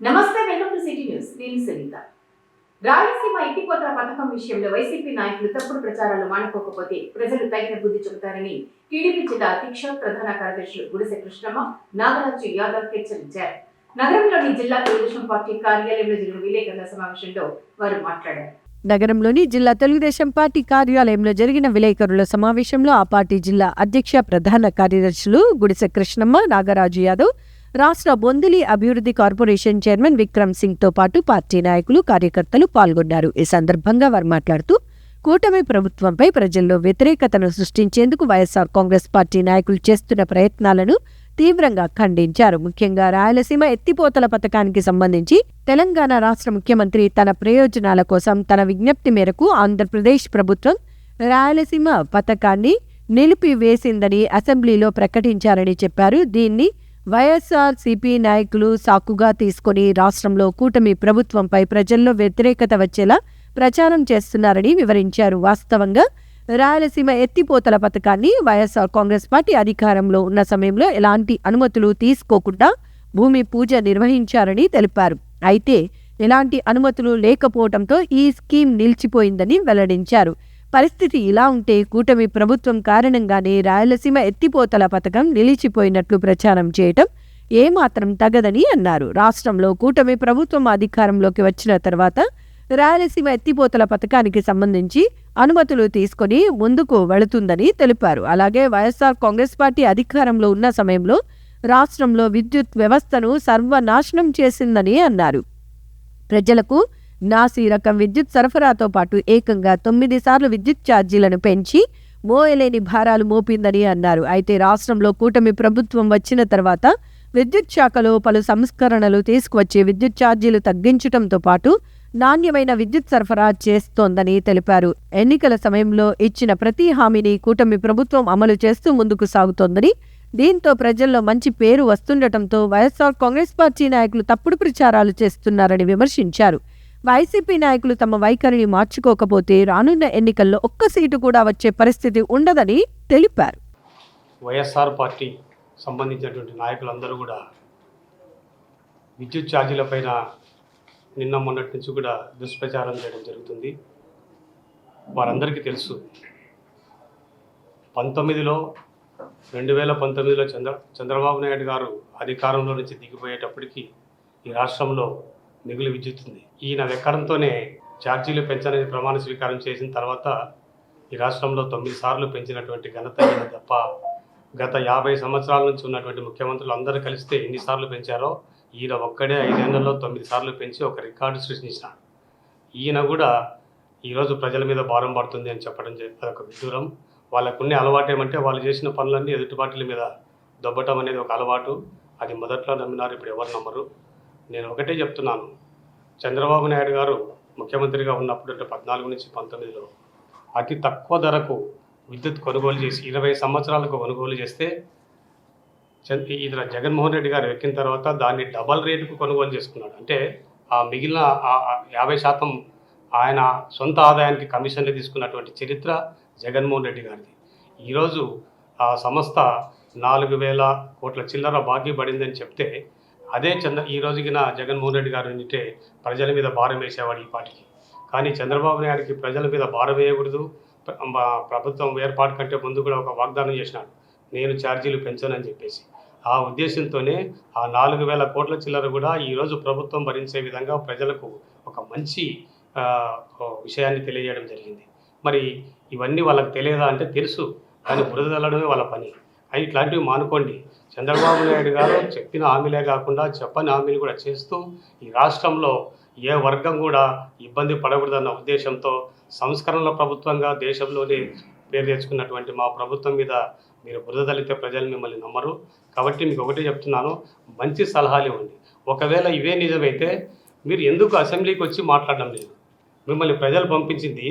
నమస్తే, welcome to city news. నేను సునీత. రాయలసీమ ఇంటికోతల పథకం విషయంలో వైసీపీ నాయకులు తప్పుడు ప్రచారాలు మానుకోకపోతే ప్రజలు తగిన బుద్ధి చెబుతారని టీడీపీ జిల్లా అధ్యక్ష ప్రధాన కార్యదర్శులు గుడిసె కృష్ణమ్మ, నాగరాజు యాదవ్ హెచ్చరించారు. నగరంలోని జిల్లా తెలుగుదేశం పార్టీ కార్యాలయంలో జరిగిన విలేకరుల సమావేశంలో వారు మాట్లాడారు. నగరంలోని జిల్లా తెలుగుదేశం పార్టీ కార్యాలయంలో జరిగిన విలేకరుల సమావేశంలో ఆ పార్టీ జిల్లా అధ్యక్ష ప్రధాన కార్యదర్శులు గుడిసె కృష్ణమ్మ, నాగరాజు యాదవ్, రాష్ట్ర బొందిలి అభివృద్ధి కార్పొరేషన్ చైర్మన్ విక్రమ్ సింగ్ తో పాటు పార్టీ నాయకులు, కార్యకర్తలు పాల్గొన్నారు. ఈ సందర్భంగా వారు మాట్లాడుతూ కూటమి ప్రభుత్వంపై ప్రజల్లో వ్యతిరేకతను సృష్టించేందుకు వైఎస్ఆర్ కాంగ్రెస్ పార్టీ నాయకులు చేస్తున్న ప్రయత్నాలను తీవ్రంగా ఖండించారు. ముఖ్యంగా రాయలసీమ ఎత్తిపోతల పథకానికి సంబంధించి తెలంగాణ రాష్ట్ర ముఖ్యమంత్రి తన ప్రయోజనాల కోసం తన విజ్ఞప్తి మేరకు ఆంధ్రప్రదేశ్ ప్రభుత్వం రాయలసీమ పథకాన్ని నిలిపివేసిందని అసెంబ్లీలో ప్రకటించారని చెప్పారు. దీన్ని వైఎస్ఆర్ సిపి నాయకులు సాకుగా తీసుకుని రాష్ట్రంలో కూటమి ప్రభుత్వంపై ప్రజల్లో వ్యతిరేకత వచ్చేలా ప్రచారం చేస్తున్నారని వివరించారు. వాస్తవంగా రాయలసీమ ఎత్తిపోతల పథకాన్ని వైఎస్ఆర్ కాంగ్రెస్ పార్టీ అధికారంలో ఉన్న సమయంలో ఎలాంటి అనుమతులు తీసుకోకుండా భూమి పూజ నిర్వహించారని తెలిపారు. అయితే ఎలాంటి అనుమతులు లేకపోవడంతో ఈ స్కీమ్ నిలిచిపోయిందని వెల్లడించారు. పరిస్థితి ఇలా ఉంటే కూటమి ప్రభుత్వం కారణంగానే రాయలసీమ ఎత్తిపోతల పథకం నిలిచిపోయినట్లు ప్రచారం చేయటం ఏమాత్రం తగదని అన్నారు. రాష్ట్రంలో కూటమి ప్రభుత్వం అధికారంలోకి వచ్చిన తర్వాత రాయలసీమ ఎత్తిపోతల పథకానికి సంబంధించి అనుమతులు తీసుకుని ముందుకు వెళుతుందని తెలిపారు. అలాగే వైఎస్ఆర్ కాంగ్రెస్ పార్టీ అధికారంలో ఉన్న సమయంలో రాష్ట్రంలో విద్యుత్ వ్యవస్థను సర్వనాశనం చేసిందని అన్నారు. ప్రజలకు నాసీ రకం విద్యుత్ సరఫరాతో పాటు ఏకంగా 9 సార్లు విద్యుత్ ఛార్జీలను పెంచి మోయలేని భారాలు మోపిందని అన్నారు. అయితే రాష్ట్రంలో కూటమి ప్రభుత్వం వచ్చిన తర్వాత విద్యుత్ శాఖలో పలు సంస్కరణలు తీసుకువచ్చి విద్యుత్ ఛార్జీలు తగ్గించడంతో పాటు నాణ్యమైన విద్యుత్ సరఫరా చేస్తోందని తెలిపారు. ఎన్నికల సమయంలో ఇచ్చిన ప్రతి హామీని కూటమి ప్రభుత్వం అమలు చేస్తూ ముందుకు సాగుతోందని, దీంతో ప్రజల్లో మంచి పేరు వస్తుండటంతో వైఎస్ఆర్ కాంగ్రెస్ పార్టీ నాయకులు తప్పుడు ప్రచారాలు చేస్తున్నారని విమర్శించారు. వైసీపీ నాయకులు తమ వైఖరిని మార్చుకోకపోతే రానున్న ఎన్నికల్లో ఒక్క సీటు కూడా వచ్చే పరిస్థితి ఉండదని తెలిపారు. వైఎస్ఆర్ పార్టీ సంబంధించినటువంటి నాయకులందరూ కూడా విద్యుత్ ఛార్జీలపైన నిన్న మొన్నటి నుంచి కూడా దుష్ప్రచారం చేయడం జరుగుతుంది. వారందరికీ తెలుసు, 2019లో చంద్రబాబు నాయుడు గారు అధికారంలో నుంచి దిగిపోయేటప్పటికి ఈ రాష్ట్రంలో మిగులు విద్యుత్ ఉంది. ఈయన వెక్కడంతోనే ఛార్జీలు పెంచనేది ప్రమాణ స్వీకారం చేసిన తర్వాత ఈ రాష్ట్రంలో 9 సార్లు పెంచినటువంటి ఘనత ఈయన తప్ప గత 50 సంవత్సరాల నుంచి ఉన్నటువంటి ముఖ్యమంత్రులు అందరూ కలిస్తే ఎన్నిసార్లు పెంచారో ఈయన ఒక్కడే 5 ఏళ్లలో 9 సార్లు పెంచి ఒక రికార్డు సృష్టించినాడు. ఈయన కూడా ఈరోజు ప్రజల మీద భారం పడుతుంది అని చెప్పడం అదొక విడ్డూరం. వాళ్ళకున్న అలవాటు ఏమంటే వాళ్ళు చేసిన పనులన్నీ ఎదుటి పార్టీల మీద దొబ్బటం అనేది ఒక అలవాటు. అది మొదట్లో నమ్మినారు, ఇప్పుడు ఎవరు నమ్మరు. నేను ఒకటే చెప్తున్నాను, చంద్రబాబు నాయుడు గారు ముఖ్యమంత్రిగా ఉన్నప్పుడు 14 నుంచి 19లో అతి తక్కువ ధరకు విద్యుత్ కొనుగోలు చేసి 20 సంవత్సరాలకు కొనుగోలు చేస్తే ఇతర జగన్మోహన్ రెడ్డి గారు ఎక్కిన తర్వాత దాన్ని డబల్ రేటుకు కొనుగోలు చేసుకున్నాడు. అంటే ఆ మిగిలిన 50% ఆయన సొంత ఆదాయానికి కమిషన్లు తీసుకున్నటువంటి చరిత్ర జగన్మోహన్ రెడ్డి గారిది. ఈరోజు ఆ సంస్థ 4,000 కోట్ల చిల్లర బాకీ పడిందని చెప్తే అదే ఈ రోజుకిన జగన్మోహన్ రెడ్డి గారు ఉంటే ప్రజల మీద భారం వేసేవాడు ఈ పార్టీకి. కానీ చంద్రబాబు నాయుడికి ప్రజల మీద భారం వేయకూడదు. ప్రభుత్వం ఏర్పాటు కంటే ముందు కూడా ఒక వాగ్దానం చేసినాడు, నేను ఛార్జీలు పెంచనని చెప్పేసి. ఆ ఉద్దేశంతోనే ఆ 4,000 కోట్ల చిల్లర కూడా ఈరోజు ప్రభుత్వం భరించే విధంగా ప్రజలకు ఒక మంచి విషయాన్ని తెలియజేయడం జరిగింది. మరి ఇవన్నీ వాళ్ళకి తెలియదా అంటే తెలుసు, కానీ బురద చల్లడమే వాళ్ళ పని. అవి ఇట్లాంటివి మానుకోండి. చంద్రబాబు నాయుడు గారు చెప్పిన హామీలే కాకుండా చెప్పని హామీలు కూడా చేస్తూ ఈ రాష్ట్రంలో ఏ వర్గం కూడా ఇబ్బంది పడకూడదన్న ఉద్దేశంతో సంస్కరణల ప్రభుత్వంగా దేశంలోనే పేరు తెచ్చుకున్నటువంటి మా ప్రభుత్వం మీద మీరు బురద తల్లితే ప్రజలు మిమ్మల్ని నమ్మరు. కాబట్టి మీకు ఒకటే చెప్తున్నాను, మంచి సలహాలు ఇవ్వండి. ఒకవేళ ఇవే నిజమైతే మీరు ఎందుకు అసెంబ్లీకి వచ్చి మాట్లాడడం లేదు? మిమ్మల్ని ప్రజలు పంపించింది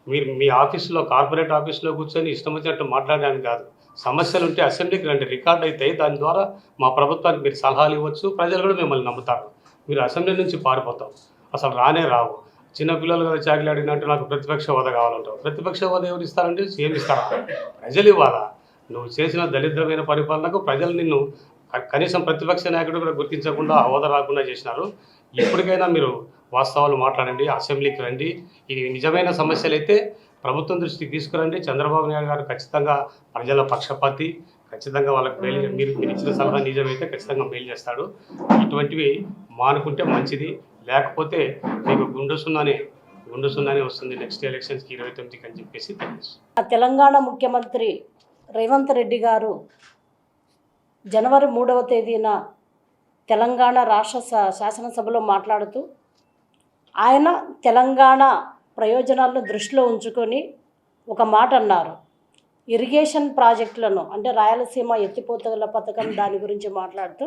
మీరు మీ ఆఫీసులో, కార్పొరేట్ ఆఫీసులో కూర్చొని ఇష్టం వచ్చినట్టు మాట్లాడడానికి కాదు. సమస్యలు ఉంటే అసెంబ్లీకి రండి, రికార్డ్ అవుతాయి. దాని ద్వారా మా ప్రభుత్వానికి మీరు సలహాలు ఇవ్వచ్చు, ప్రజలు కూడా మిమ్మల్ని నమ్ముతారు. మీరు అసెంబ్లీ నుంచి పారిపోతాం, అసలు రానే రావు. చిన్నపిల్లలు కదా చాకలి అడిగినట్టు నాకు ప్రతిపక్ష హోదా కావాలంటావు. ప్రతిపక్ష హోదా ఎవరు ఇస్తారంటే సీఎం ఇస్తారా? ప్రజలు ఇవ్వాలా? నువ్వు చేసిన దరిద్రమైన పరిపాలనకు ప్రజలు నిన్ను కనీసం ప్రతిపక్ష నాయకుడు కూడా గుర్తించకుండా హోదా రాకుండా చేసినారు. ఎప్పటికైనా మీరు వాస్తవాలు మాట్లాడండి, అసెంబ్లీకి రండి. ఇది నిజమైన సమస్యలు అయితే ప్రభుత్వం దృష్టికి తీసుకురండి. చంద్రబాబు నాయుడు గారు ఖచ్చితంగా ప్రజల పక్షపాతి, ఖచ్చితంగా వాళ్ళకి మేలు, మీరు ఇచ్చిన సలహా నిజమైతే ఖచ్చితంగా మేలు చేస్తాడు. ఇటువంటివి మానుకుంటే మంచిది, లేకపోతే మీకు గుండు సున్నానే వస్తుంది నెక్స్ట్ ఎలక్షన్స్కి 29కి అని చెప్పేసి తెలుసు. తెలంగాణ ముఖ్యమంత్రి రేవంత్ రెడ్డి గారు జనవరి 3వ తేదీన తెలంగాణ రాష్ట్ర శాసనసభలో మాట్లాడుతూ ఆయన తెలంగాణ ప్రయోజనాలను దృష్టిలో ఉంచుకొని ఒక మాట అన్నారు. ఇరిగేషన్ ప్రాజెక్టులను అంటే రాయలసీమ ఎత్తిపోతల పథకం దాని గురించి మాట్లాడుతూ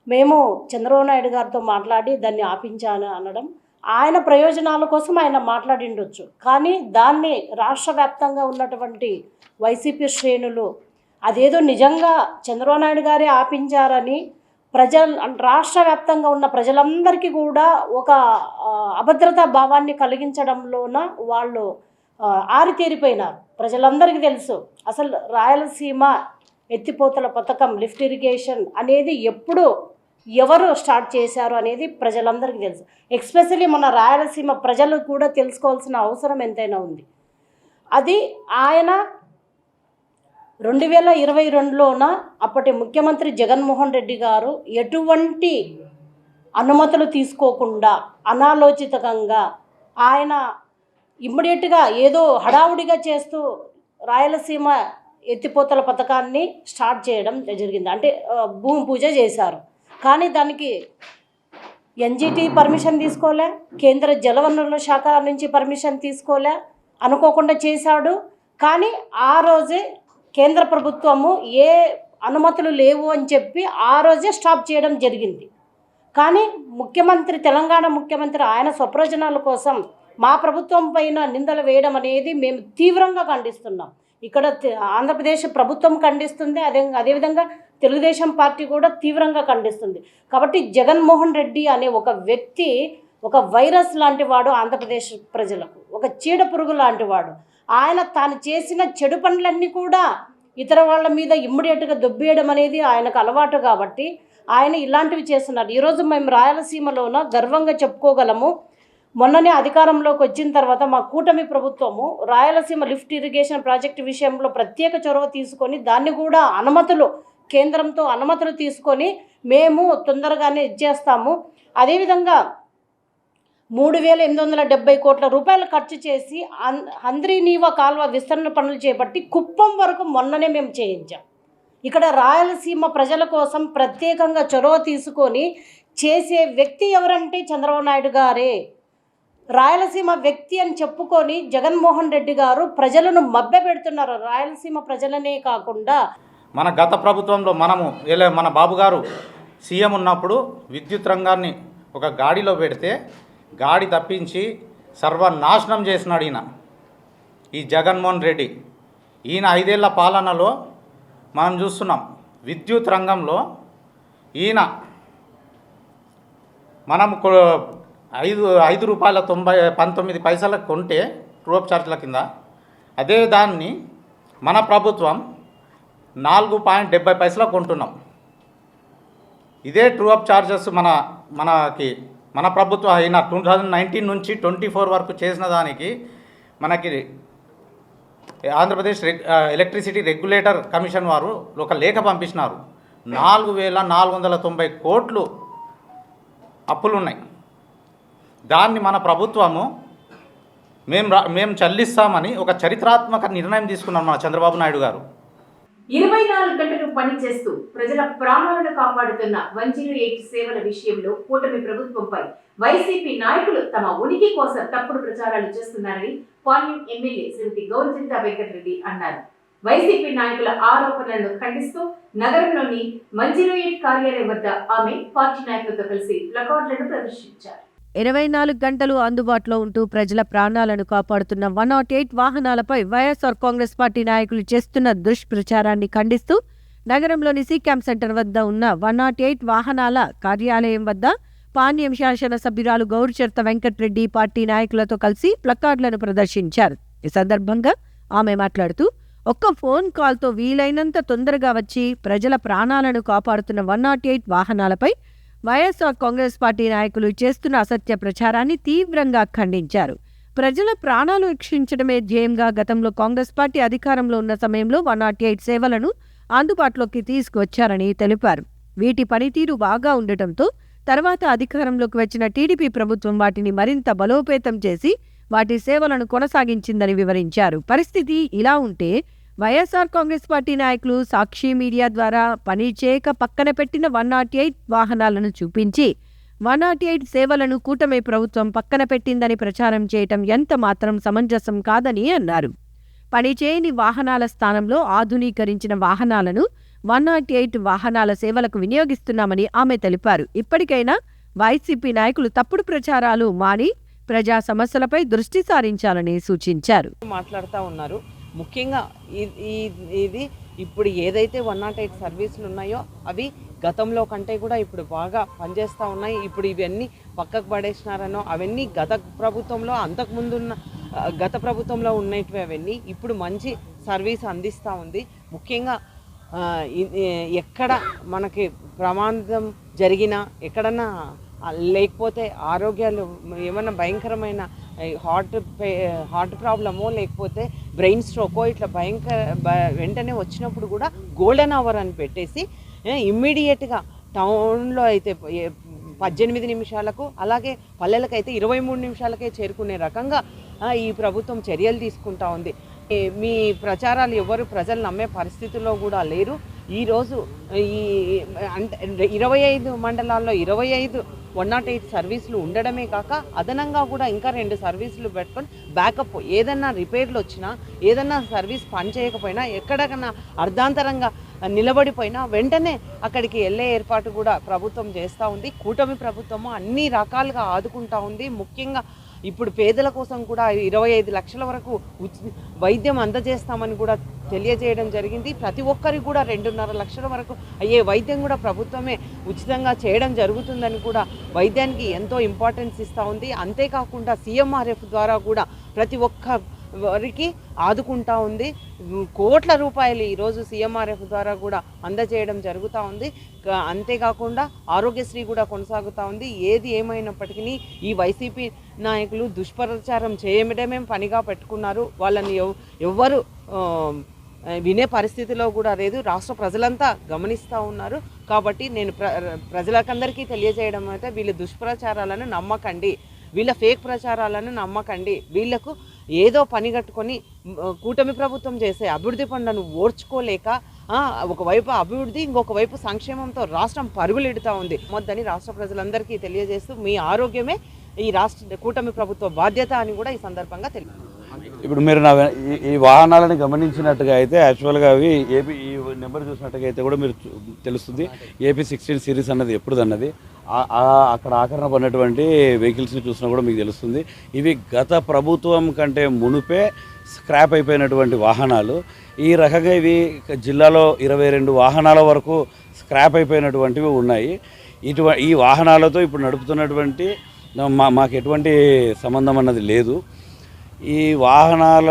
మేము చంద్రబాబు నాయుడు గారితో మాట్లాడి దాన్ని ఆపించాను అనడం, ఆయన ప్రయోజనాల కోసం ఆయన మాట్లాడిండొచ్చు. కానీ దాన్ని రాష్ట్ర వ్యాప్తంగా ఉన్నటువంటి వైసీపీ శ్రేణులు అదేదో నిజంగా చంద్రబాబు నాయుడు గారే ఆపించారని రాష్ట్ర వ్యాప్తంగా ఉన్న ప్రజలందరికీ కూడా ఒక అభద్రతా భావాన్ని కలిగించడంలోన వాళ్ళు ఆరితేరిపోయినారు. ప్రజలందరికీ తెలుసు అసలు రాయలసీమ ఎత్తిపోతల పథకం లిఫ్ట్ ఇరిగేషన్ అనేది ఎప్పుడు ఎవరు స్టార్ట్ చేశారు అనేది ప్రజలందరికీ తెలుసు. ఎస్పెషల్లీ మన రాయలసీమ ప్రజలు కూడా తెలుసుకోవాల్సిన అవసరం ఎంతైనా ఉంది. అది ఆయన 2022లోన అప్పటి ముఖ్యమంత్రి జగన్మోహన్ రెడ్డి గారు ఎటువంటి అనుమతులు తీసుకోకుండా అనాలోచితంగా ఆయన ఇమ్మీడియట్గా ఏదో హడావుడిగా చేస్తూ రాయలసీమ ఎత్తిపోతల పథకాన్ని స్టార్ట్ చేయడం జరిగింది. అంటే భూమి పూజ చేశారు. కానీ దానికి ఎన్జిటి పర్మిషన్ తీసుకోలే, కేంద్ర జలవనరుల శాఖ నుంచి పర్మిషన్ తీసుకోలే, అనుకోకుండా చేశాడు. కానీ ఆ రోజే కేంద్ర ప్రభుత్వము ఏ అనుమతులు లేవు అని చెప్పి ఆ రోజే స్టాప్ చేయడం జరిగింది. కానీ తెలంగాణ ముఖ్యమంత్రి ఆయన స్వప్రయోజనాల కోసం మా ప్రభుత్వం పైన నిందలు వేయడం అనేది మేము తీవ్రంగా ఖండిస్తున్నాం. ఇక్కడ ఆంధ్రప్రదేశ్ ప్రభుత్వం ఖండిస్తుంది, అదేవిధంగా తెలుగుదేశం పార్టీ కూడా తీవ్రంగా ఖండిస్తుంది. కాబట్టి జగన్మోహన్ రెడ్డి అనే ఒక వ్యక్తి ఒక వైరస్ లాంటి వాడు, ఆంధ్రప్రదేశ్ ప్రజలకు ఒక చీడ పురుగు లాంటి వాడు. ఆయన తాను చేసిన చెడు పనులన్నీ కూడా ఇతర వాళ్ళ మీద ఇమ్మీడియట్గా దొబ్బేయడం అనేది ఆయనకు అలవాటు. కాబట్టి ఆయన ఇలాంటివి చేస్తున్నారు. ఈరోజు మేము రాయలసీమలోన గర్వంగా చెప్పుకోగలము, మొన్ననే అధికారంలోకి వచ్చిన తర్వాత మా కూటమి ప్రభుత్వము రాయలసీమ లిఫ్ట్ ఇరిగేషన్ ప్రాజెక్టు విషయంలో ప్రత్యేక చొరవ తీసుకొని దాన్ని కూడా కేంద్రంతో అనుమతులు తీసుకొని మేము తొందరగానే ఇచ్చేస్తాము. అదేవిధంగా 3,870 కోట్ల రూపాయలు ఖర్చు చేసి హంద్రీనీవా కాల్వ విస్తరణ పనులు చేపట్టి కుప్పం వరకు మొన్ననే మేము చేయించాం. ఇక్కడ రాయలసీమ ప్రజల కోసం ప్రత్యేకంగా చొరవ తీసుకొని చేసే వ్యక్తి ఎవరంటే చంద్రబాబు నాయుడు గారే. రాయలసీమ వ్యక్తి అని చెప్పుకొని జగన్మోహన్ రెడ్డి గారు ప్రజలను మభ్యపెడుతున్నారు. రాయలసీమ ప్రజలనే కాకుండా మన గత ప్రభుత్వంలో మన బాబు గారు సీఎం ఉన్నప్పుడు విద్యుత్ రంగాన్ని ఒక గాడిలో పెడితే గాడి తప్పించి సర్వనాశనం చేసినాడు ఈ జగన్మోహన్ రెడ్డి. ఈయన 5 ఏళ్ల పాలనలో మనం చూస్తున్నాం విద్యుత్ రంగంలో మనం ₹5.19 కొంటే ట్రూఅప్ ఛార్జీల కింద, అదే దాన్ని మన ప్రభుత్వం 4.70 కొంటున్నాం. ఇదే ట్రూఅప్ ఛార్జెస్ మన ప్రభుత్వం అయిన 2019 నుంచి 24 వరకు చేసిన దానికి మనకి ఆంధ్రప్రదేశ్ ఎలక్ట్రిసిటీ రెగ్యులేటర్ కమిషన్ వారు ఒక లేఖ పంపించినారు. 4,490 కోట్లు అప్పులు ఉన్నాయి. దాన్ని మన ప్రభుత్వము మేము చెల్లిస్తామని ఒక చరిత్రాత్మక నిర్ణయం తీసుకున్నారు మన చంద్రబాబు నాయుడు గారు. 24 గంటలు పనిచేస్తూ ప్రజల ప్రాణాలను కాపాడుతున్న 108 సేవల విషయంలో కూటమి ప్రభుత్వంపై వైసీపీ నాయకులు తమ ఉనికి కోసం తప్పుడు ప్రచారాలు చేస్తున్నారని పాణ్యం ఎమ్మెల్యే శ్రీమతి గౌరచింత వెంకటరెడ్డి అన్నారు. వైసీపీ నాయకుల ఆరోపణలను ఖండిస్తూ నగరంలోని 108 కార్యాలయం వద్ద ఆమె పార్టీ నాయకులతో కలిసి ప్లకార్డులను ప్రదర్శించారు. 24 గంటలు అందుబాటులో ఉంటూ ప్రజల ప్రాణాలను కాపాడుతున్న 108 వాహనాలపై వైఎస్ఆర్ కాంగ్రెస్ పార్టీ నాయకులు చేస్తున్న దుష్ప్రచారాన్ని ఖండిస్తూ నగరంలోని సి క్యాంప్ సెంటర్ వద్ద ఉన్న 108 వాహనాల కార్యాలయం వద్ద పాణ్యం శాసన సభ్యురాలు గౌరచర్త వెంకటరెడ్డి పార్టీ నాయకులతో కలిసి ప్లకార్డులను ప్రదర్శించారు. ఈ సందర్భంగా ఆమె మాట్లాడుతూ ఒక్క ఫోన్ కాల్తో వీలైనంత తొందరగా వచ్చి ప్రజల ప్రాణాలను కాపాడుతున్న 108 వాహనాలపై వైఎస్ఆర్ కాంగ్రెస్ పార్టీ నాయకులు చేస్తున్న అసత్య ప్రచారాన్ని తీవ్రంగా ఖండించారు. ప్రజల ప్రాణాలు రక్షించడమే ధ్యేయంగా గతంలో కాంగ్రెస్ పార్టీ అధికారంలో ఉన్న సమయంలో 108 సేవలను అందుబాటులోకి తీసుకువచ్చారని తెలిపారు. వీటి పనితీరు బాగా ఉండటంతో తర్వాత అధికారంలోకి వచ్చిన టీడీపీ ప్రభుత్వం వాటిని మరింత బలోపేతం చేసి వాటి సేవలను కొనసాగించిందని వివరించారు. పరిస్థితి ఇలా ఉంటే వైఎస్ఆర్ కాంగ్రెస్ పార్టీ నాయకులు సాక్షి మీడియా ద్వారా పని చేయక పక్కన పెట్టిన 108 వాహనాలను చూపించి 108 సేవలను కూటమి ప్రభుత్వం పక్కన పెట్టిందని ప్రచారం చేయటం ఎంత మాత్రం సమంజసం కాదని అన్నారు. పనిచేయని వాహనాల స్థానంలో ఆధునీకరించిన వాహనాలను 108 వాహనాల సేవలకు వినియోగిస్తున్నామని ఆమె తెలిపారు. ఇప్పటికైనా వైసీపీ నాయకులు తప్పుడు ప్రచారాలు మాని ప్రజా సమస్యలపై దృష్టి సారించాలని సూచించారు. మాట్లాడుతూ ఉన్నారు. ముఖ్యంగా ఇది ఇప్పుడు ఏదైతే 108 సర్వీసులు ఉన్నాయో అవి గతంలో కంటే కూడా ఇప్పుడు బాగా పనిచేస్తూ ఉన్నాయి. ఇప్పుడు ఇవన్నీ పక్కకు పడేసినారనో అవన్నీ గత ప్రభుత్వంలో ఉన్నటివి అవన్నీ ఇప్పుడు మంచి సర్వీస్ అందిస్తూ ఉంది. ముఖ్యంగా ఎక్కడ మనకి ప్రమాదం జరిగినా ఎక్కడన్నా లేకపోతే ఆరోగ్యాలు ఏమన్నా భయంకరమైన హార్ట్ ప్రాబ్లమో లేకపోతే బ్రెయిన్ స్ట్రోకో ఇట్లా వెంటనే వచ్చినప్పుడు కూడా గోల్డెన్ అవర్ అని పెట్టేసి ఇమ్మీడియట్గా టౌన్లో అయితే 18 నిమిషాలకు అలాగే పల్లెలకైతే 23 నిమిషాలకే చేరుకునే రకంగా ఈ ప్రభుత్వం చర్యలు తీసుకుంటా ఉంది. మీ ప్రచారాలు ఎవరు ప్రజలు నమ్మే పరిస్థితుల్లో కూడా లేరు. ఈరోజు ఈ అంటే 25 మండలాల్లో 25 108 సర్వీసులు ఉండడమే కాక అదనంగా కూడా ఇంకా 2 సర్వీసులు పెట్టుకొని బ్యాకప్ ఏదన్నా రిపేర్లు వచ్చినా ఏదన్నా సర్వీస్ పనిచేయకపోయినా ఎక్కడికన్నా అర్ధాంతరంగా నిలబడిపోయినా వెంటనే అక్కడికి వెళ్ళే ఏర్పాటు కూడా ప్రభుత్వం చేస్తూ ఉంది. కూటమి ప్రభుత్వము అన్ని రకాలుగా ఆదుకుంటా ఉంది. ముఖ్యంగా ఇప్పుడు పేదల కోసం కూడా 25 లక్షల వరకు వైద్యం అందజేస్తామని కూడా తెలియజేయడం జరిగింది. ప్రతి ఒక్కరికి కూడా 2.5 లక్షల వరకు అయ్యే వైద్యం కూడా ప్రభుత్వమే ఉచితంగా చేయడం జరుగుతుందని కూడా వైద్యానికి ఎంతో ఇంపార్టెన్స్ ఇస్తూ ఉంది. అంతేకాకుండా సీఎంఆర్ఎఫ్ ద్వారా కూడా ప్రతి ఒక్క వారికి ఆదుకుంటా ఉంది. కోట్ల రూపాయలు ఈరోజు సీఎంఆర్ఎఫ్ ద్వారా కూడా అందజేయడం జరుగుతూ ఉంది. అంతేకాకుండా ఆరోగ్యశ్రీ కూడా కొనసాగుతూ ఉంది. ఏది ఏమైనప్పటికీ ఈ వైసీపీ నాయకులు దుష్ప్రచారం చేయడమే పనిగా పెట్టుకున్నారు. వాళ్ళని ఎవ్వరు వినే పరిస్థితిలో కూడా లేదు. రాష్ట్ర ప్రజలంతా గమనిస్తూ ఉన్నారు. కాబట్టి నేను ప్రజలకందరికీ తెలియజేయడం అయితే వీళ్ళ దుష్ప్రచారాలను నమ్మకండి, వీళ్ళ ఫేక్ ప్రచారాలను నమ్మకండి. వీళ్లకు ఏదో పని కట్టుకొని కూటమి ప్రభుత్వం చేసే అభివృద్ధి పనులను ఓర్చుకోలేక ఒకవైపు అభివృద్ధి ఇంకొక వైపు సంక్షేమంతో రాష్ట్రం పరుగులెడుతూ ఉంది. మొద్దని రాష్ట్ర ప్రజలందరికీ తెలియజేస్తూ మీ ఆరోగ్యమే ఈ రాష్ట్ర కూటమి ప్రభుత్వ బాధ్యత అని కూడా ఈ సందర్భంగా తెలియదు. ఇప్పుడు మీరు ఈ వాహనాలను గమనించినట్టుగా అయితే యాక్చువల్గా అవి ఏపీ ఈ నెంబర్ చూసినట్టుగా అయితే కూడా మీరు తెలుస్తుంది. ఏపీ 16 సిరీస్ అన్నది ఎప్పుడు అన్నది అక్కడ ఆకరణ పడినటువంటి వెహికల్స్ని చూసినా కూడా మీకు తెలుస్తుంది. ఇవి గత ప్రభుత్వం కంటే మునుపే స్క్రాప్ అయిపోయినటువంటి వాహనాలు. ఈ రకంగా ఇవి జిల్లాలో 22 వాహనాల వరకు స్క్రాప్ అయిపోయినటువంటివి ఉన్నాయి. ఈ వాహనాలతో ఇప్పుడు నడుపుతున్నటువంటి మాకు ఎటువంటి సంబంధం అన్నది లేదు. ఈ వాహనాల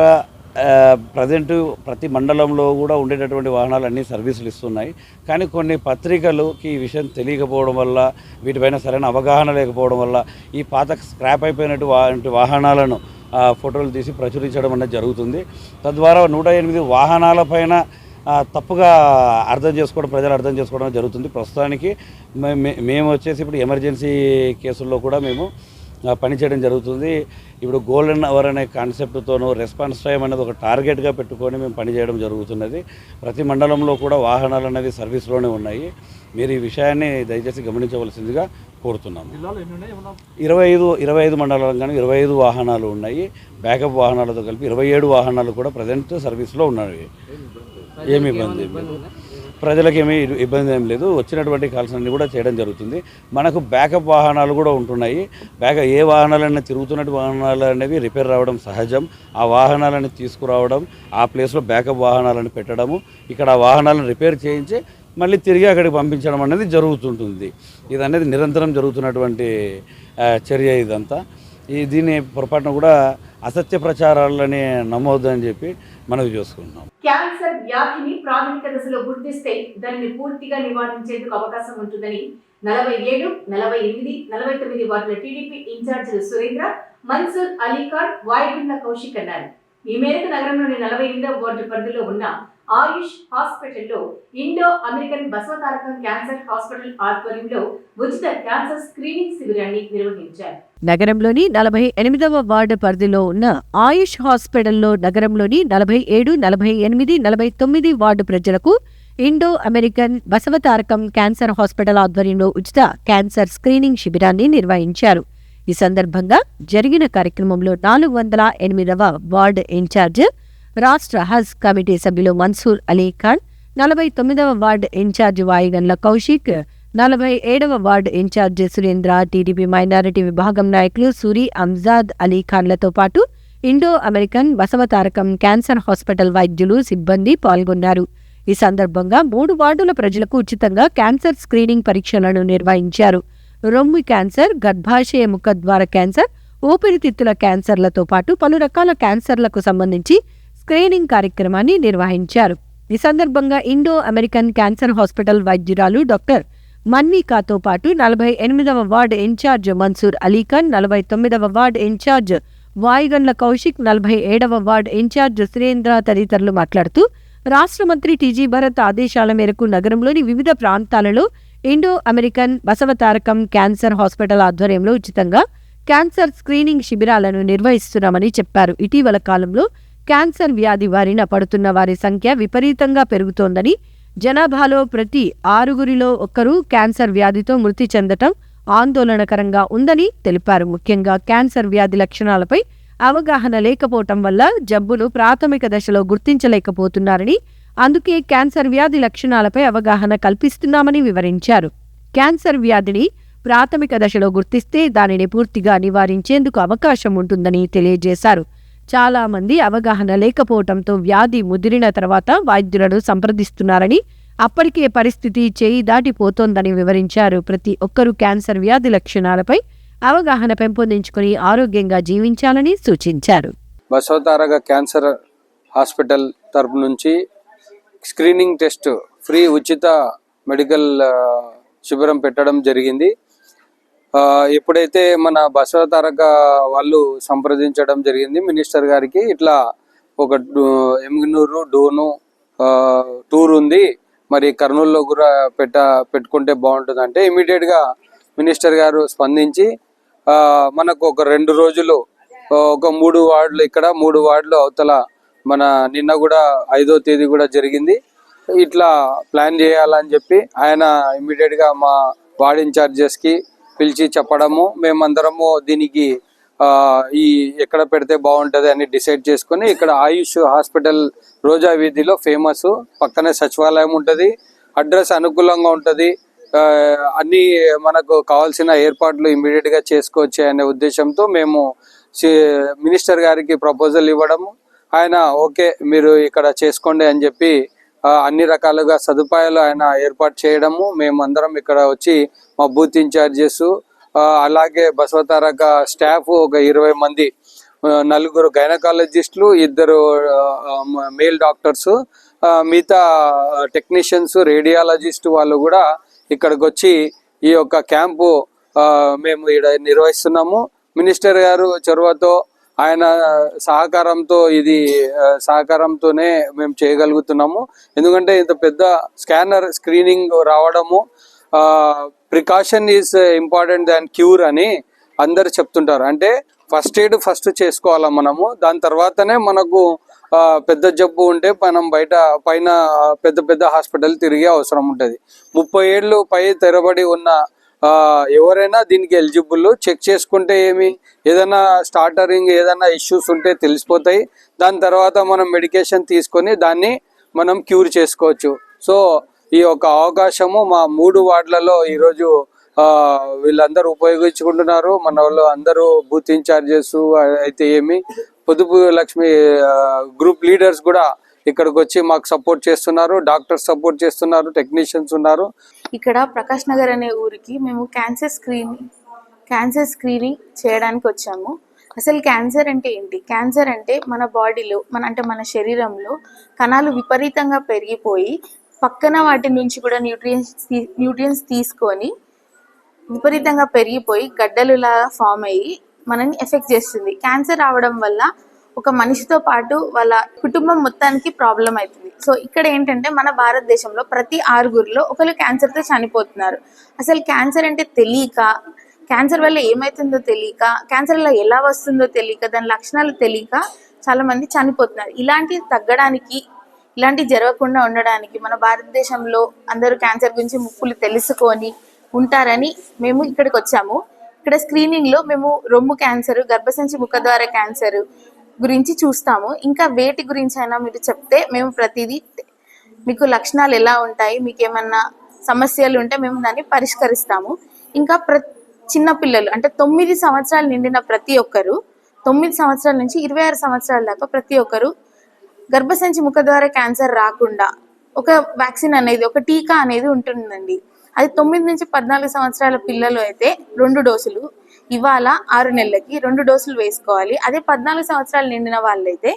ప్రజెంటు ప్రతి మండలంలో కూడా ఉండేటటువంటి వాహనాలు అన్నీ సర్వీసులు ఇస్తున్నాయి. కానీ కొన్ని పత్రికలుకి ఈ విషయం తెలియకపోవడం వల్ల, వీటిపైన సరైన అవగాహన లేకపోవడం వల్ల ఈ పాత స్క్రాప్ అయిపోయినటువంటి వాహనాలను ఫోటోలు తీసి ప్రచురించడం అనేది జరుగుతుంది. తద్వారా 108 వాహనాలపైన తప్పుగా ప్రజలు అర్థం చేసుకోవడం జరుగుతుంది. ప్రస్తుతానికి మేము వచ్చేసి ఇప్పుడు ఎమర్జెన్సీ కేసుల్లో కూడా మేము పనిచేయడం జరుగుతుంది. ఇప్పుడు గోల్డెన్ అవర్ అనే కాన్సెప్ట్తోనూ రెస్పాన్స్ టైం అనేది ఒక టార్గెట్గా పెట్టుకొని మేము పనిచేయడం జరుగుతున్నది. ప్రతి మండలంలో కూడా వాహనాలు అనేవి సర్వీస్లోనే ఉన్నాయి. మీరు ఈ విషయాన్ని దయచేసి గమనించవలసిందిగా కోరుతున్నాము. 25 మండలాలు కానీ 25 వాహనాలు ఉన్నాయి. బ్యాకప్ వాహనాలతో కలిపి 27 వాహనాలు కూడా ప్రజెంట్ సర్వీస్లో ఉన్నాయి. ఏమి ఇబ్బంది ప్రజలకు ఏమీ ఇబ్బంది ఏం లేదు. వచ్చినటువంటి కాల్స్ అన్ని కూడా చేయడం జరుగుతుంది. మనకు బ్యాకప్ వాహనాలు కూడా ఉంటున్నాయి. ఏ వాహనాలైనా తిరుగుతున్నట్టు వాహనాలు అనేవి రిపేర్ రావడం సహజం. ఆ వాహనాలను తీసుకురావడం, ఆ ప్లేస్లో బ్యాకప్ వాహనాలను పెట్టడము, ఇక్కడ ఆ వాహనాలను రిపేర్ చేయించి మళ్ళీ తిరిగి అక్కడికి పంపించడం అనేది జరుగుతుంటుంది. ఇది అనేది నిరంతరం జరుగుతున్నటువంటి చర్య ఇదంతా. దీన్ని పొరపాటున కూడా అసత్య ప్రచారాలని నమ్మవద్దని చెప్పి మనవి చేసుకుంటున్నాం. క్యాన్సర్ వ్యాధిని ప్రాథమిక దశలో గుర్తిస్తే దానిని పూర్తిగా నివారించేందుకు అవకాశం ఉంటుందని 47, 48, 49 వార్డుల టీడీపీ ఇన్ఛార్జీలు సురేంద్ర, మన్సూర్ అలీఖాన్, వాయుగుండ్ల కౌశిక్ అన్నారు. ఈ మేరకు నగరంలోని 48వ వార్డు పరిధిలో ఉన్న ఆయుష్ హాస్పిటల్లో Indo American Basavatarakam cancer hospital ఆధ్వర్యంలో ఉచిత క్యాన్సర్ స్క్రీనింగ్ శిబిరాన్ని నిర్వహించారు. నగరంలోని 48వ వార్డు పరిధిలో ఉన్న ఆయుష్ హాస్పిటల్లో నగరంలోని 47, 48, 49 వార్డు ప్రజలకు Indo American Basavatarakam cancer hospital ఆధ్వర్యంలో ఉచిత క్యాన్సర్ స్క్రీనింగ్ శిబిరాన్ని నిర్వహించారు. ఈ సందర్భంగా జరిగిన కార్యక్రమంలో 408వ వార్డు ఇన్ఛార్జ్ రాష్ట్ర హజ్ కమిటీ సభ్యులు మన్సూర్ అలీఖాన్, 49వ వార్డు ఇన్ఛార్జ్ వాయుగండ్ల కౌశిక్, 47వ ward incharge Surendra, TDP minority విభాగం నాయకులు సూరి అంజాద్ అలీఖాన్లతో పాటు Indo American Basavatarakam cancer hospital వైద్యులు, సిబ్బంది పాల్గొన్నారు. ఈ సందర్భంగా 3 వార్డుల ప్రజలకు ఉచితంగా క్యాన్సర్ స్క్రీనింగ్ పరీక్షలను నిర్వహించారు. రొమ్ము క్యాన్సర్, గర్భాశయ ముఖద్వార క్యాన్సర్, ఊపిరితిత్తుల క్యాన్సర్లతో పాటు పలు రకాల క్యాన్సర్లకు సంబంధించి స్క్రీనింగ్ కార్యక్రమాన్ని నిర్వహించారు. ఈ సందర్భంగా ఇండో అమెరికన్ క్యాన్సర్ హాస్పిటల్ వైద్యురాలు డాక్టర్ మన్వికాతో పాటు 48వ వార్డు ఇన్ఛార్జ్ మన్సూర్ అలీఖాన్, 49వ వార్డు ఇన్ఛార్జ్ వాయుగండ్ల కౌశిక్, 47వ వార్డు ఇన్ఛార్జ్ సురేంద్ర తదితరులు మాట్లాడుతూ రాష్ట్ర మంత్రి టీజీ భరత్ ఆదేశాల మేరకు నగరంలోని వివిధ ప్రాంతాలలో Indo American Basavatarakam cancer hospital ఆధ్వర్యంలో ఉచితంగా క్యాన్సర్ స్క్రీనింగ్ శిబిరాలను నిర్వహిస్తున్నామని చెప్పారు. ఇటీవల కాలంలో క్యాన్సర్ వ్యాధి బారిన పడుతున్న వారి సంఖ్య విపరీతంగా పెరుగుతోందని, జనాభాలో ప్రతి 6గురిలో 1 క్యాన్సర్ వ్యాధితో మృతి చెందటం ఆందోళనకరంగా ఉందని తెలిపారు. ముఖ్యంగా క్యాన్సర్ వ్యాధి లక్షణాలపై అవగాహన లేకపోవటం వల్ల జబ్బును ప్రాథమిక దశలో గుర్తించలేకపోతున్నారని, అందుకే క్యాన్సర్ వ్యాధి లక్షణాలపై అవగాహన కల్పిస్తున్నామని వివరించారు. క్యాన్సర్ వ్యాధిని ప్రాథమిక దశలో గుర్తిస్తే దానిని పూర్తిగా నివారించేందుకు అవకాశం ఉంటుందని తెలియజేశారు. చాలా మంది అవగాహన లేకపోవడంతో వ్యాధి ముదిరిన తర్వాత వైద్యులను సంప్రదిస్తున్నారని, అప్పటికే పరిస్థితి చేయి దాటిపోతోందని వివరించారు. ప్రతి ఒక్కరూ క్యాన్సర్ వ్యాధి లక్షణాలపై అవగాహన పెంపొందించుకుని ఆరోగ్యంగా జీవించాలని సూచించారు. బసవతారక క్యాన్సర్ హాస్పిటల్ తరపు నుంచి స్క్రీనింగ్ టెస్ట్ ఫ్రీ ఉచిత మెడికల్ శిబిరం పెట్టడం జరిగింది. ఎప్పుడైతే మన బసవతారక వాళ్ళు సంప్రదించడం జరిగింది మినిస్టర్ గారికి, ఇట్లా ఒక ఎమ్మిగనూరు డోను టూర్ ఉంది, మరి కర్నూలులో కూడా పెట్టుకుంటే బాగుంటుంది అంటే ఇమీడియట్గా మినిస్టర్ గారు స్పందించి మనకు ఒక 2 రోజులు ఒక 3 వార్డులు ఇక్కడ 3 వార్డులు అవతల మన నిన్న కూడా 5వ తేదీ కూడా జరిగింది. ఇట్లా ప్లాన్ చేయాలని చెప్పి ఆయన ఇమీడియట్గా మా వార్డ్ ఇన్ఛార్జెస్కి పిలిచి చెప్పడము, మేమందరము దీనికి ఈ ఎక్కడ పెడితే బాగుంటుంది అని డిసైడ్ చేసుకుని ఇక్కడ ఆయుష్ హాస్పిటల్ రోజా వీధిలో ఫేమస్, పక్కనే సచివాలయం ఉంటుంది, అడ్రస్ అనుకూలంగా ఉంటుంది, అన్ని మనకు కావాల్సిన ఏర్పాట్లు ఇమీడియట్గా చేసుకోవచ్చు అనే ఉద్దేశంతో మేము మినిస్టర్ గారికి ప్రపోజల్ ఇవ్వడము, ఆయన ఓకే మీరు ఇక్కడ చేసుకోండి అని చెప్పి అన్ని రకాలుగా సదుపాయాలు ఆయన ఏర్పాటు చేయడము, మేమందరం ఇక్కడ వచ్చి మా బూత్ ఇన్ఛార్జెస్ అలాగే బసవతారక స్టాఫ్ ఒక 20 మంది, 4 గైనకాలజిస్టులు, 2 మేల్ డాక్టర్స్, మిగతా టెక్నీషియన్స్, రేడియాలజిస్ట్ వాళ్ళు కూడా ఇక్కడికి వచ్చి ఈ యొక్క క్యాంపు మేము ఇక్కడ నిర్వహిస్తున్నాము. మినిస్టర్ గారు చొరవతో ఆయన సహకారంతోనే మేము చేయగలుగుతున్నాము. ఎందుకంటే ఇంత పెద్ద స్కానర్ స్క్రీనింగ్ రావడము, precaution is important than cure అని అందరు చెప్తుంటారు. అంటే ఫస్ట్ ఎయిడ్ ఫస్ట్ చేసుకోవాలా మనము, దాని తర్వాతనే మనకు పెద్ద జబ్బు ఉంటే మనం పైన పెద్ద హాస్పిటల్ తిరిగే అవసరం ఉంటుంది. 30 ఏళ్ళు పై తెరబడి ఉన్న ఎవరైనా దీనికి ఎలిజిబుల్, చెక్ చేసుకుంటే ఏదైనా స్టార్టరింగ్ ఏదైనా ఇష్యూస్ ఉంటే తెలిసిపోతాయి, దాని తర్వాత మనం మెడికేషన్ తీసుకొని దాన్ని మనం క్యూర్ చేసుకోవచ్చు. సో ఈ యొక్క అవకాశము మా 3 వార్డులలో ఈరోజు వీళ్ళందరూ ఉపయోగించుకుంటున్నారు. మన వాళ్ళు అందరూ బూత్ ఇన్ఛార్జెస్ అయితే పొదుపు లక్ష్మి గ్రూప్ లీడర్స్ కూడా ఇక్కడికి వచ్చి మాకు సపోర్ట్ చేస్తున్నారు, డాక్టర్స్ సపోర్ట్ చేస్తున్నారు, టెక్నీషియన్స్ ఉన్నారు. ఇక్కడ ప్రకాష్ నగర్ అనే ఊరికి మేము క్యాన్సర్ స్క్రీనింగ్ చేయడానికి వచ్చాము. అసలు క్యాన్సర్ అంటే ఏంటి? క్యాన్సర్ అంటే మన బాడీలో మన శరీరంలో కణాలు విపరీతంగా పెరిగిపోయి పక్కన వాటి నుంచి కూడా న్యూట్రియన్స్ తీసుకొని విపరీతంగా పెరిగిపోయి గడ్డలులా ఫామ్ అయ్యి మనల్ని ఎఫెక్ట్ చేస్తుంది. క్యాన్సర్ రావడం వల్ల ఒక మనిషితో పాటు వాళ్ళ కుటుంబం మొత్తానికి ప్రాబ్లం అవుతుంది. సో ఇక్కడ ఏంటంటే మన భారతదేశంలో ప్రతి 6గురిలో ఒకరు క్యాన్సర్తో చనిపోతున్నారు. అసలు క్యాన్సర్ అంటే తెలియక, క్యాన్సర్ వల్ల ఏమవుతుందో తెలియక, క్యాన్సర్ వల్ల ఎలా వస్తుందో తెలియక, దాని లక్షణాలు తెలియక చాలామంది చనిపోతున్నారు. ఇలాంటివి తగ్గడానికి, ఇలాంటివి జరగకుండా ఉండడానికి మన భారతదేశంలో అందరూ క్యాన్సర్ గురించి ముప్పులు తెలుసుకొని ఉంటారని మేము ఇక్కడికి వచ్చాము. ఇక్కడ స్క్రీనింగ్లో మేము రొమ్ము క్యాన్సర్, గర్భసంచి ముఖద్వార క్యాన్సర్ గురించి చూస్తాము. ఇంకా వేటి గురించి అయినా మీరు చెప్తే మేము ప్రతిదీ, మీకు లక్షణాలు ఎలా ఉంటాయి, మీకు ఏమన్నా సమస్యలు ఉంటే మేము దాన్ని పరిష్కరిస్తాము. ఇంకా చిన్నపిల్లలు అంటే 9 సంవత్సరాలు నిండిన ప్రతి ఒక్కరు, 9 సంవత్సరాల నుంచి 26 సంవత్సరాల దాకా ప్రతి ఒక్కరు గర్భసంచి ముఖద్వార క్యాన్సర్ రాకుండా ఒక వ్యాక్సిన్ అనేది, ఒక టీకా అనేది ఉంటుందండి. అది 9 నుంచి 14 సంవత్సరాల పిల్లలు అయితే 2 డోసులు, ఇవాళ 6 నెలలకి 2 డోసులు వేసుకోవాలి. అదే 14 సంవత్సరాలు నిండిన వాళ్ళైతే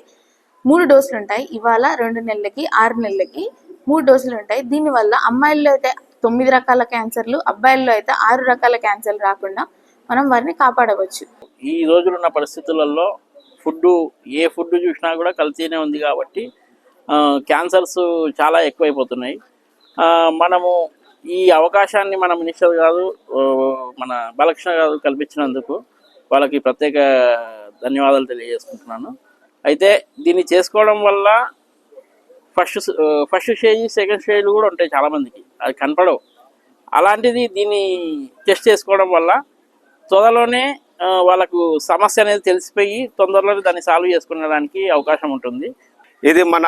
3 డోసులు ఉంటాయి. ఇవాళ 2 నెలలకి 6 నెలలకి 3 డోసులు ఉంటాయి. దీనివల్ల అమ్మాయిల్లో అయితే 9 రకాల క్యాన్సర్లు, అబ్బాయిల్లో అయితే 6 రకాల క్యాన్సర్లు రాకుండా మనం వారిని కాపాడవచ్చు. ఈ రోజులున్న పరిస్థితులలో ఏ ఫుడ్ చూసినా కూడా కల్తీనే ఉంది కాబట్టి క్యాన్సర్స్ చాలా ఎక్కువైపోతున్నాయి. మనము ఈ అవకాశాన్ని మన మినిస్టర్ గారు, మన బాలకృష్ణ గారు కల్పించినందుకు వాళ్ళకి ప్రత్యేక ధన్యవాదాలు తెలియజేసుకుంటున్నాను. అయితే దీన్ని చేసుకోవడం వల్ల ఫస్ట్ స్టేజ్, సెకండ్ స్టేజ్లు కూడా ఉంటాయి చాలామందికి, అది కనపడవు. అలాంటిది దీన్ని టెస్ట్ చేసుకోవడం వల్ల త్వరలోనే వాళ్ళకు సమస్య అనేది తెలిసిపోయి తొందరలోనే దాన్ని సాల్వ్ చేసుకునేదానికి అవకాశం ఉంటుంది. ఇది మన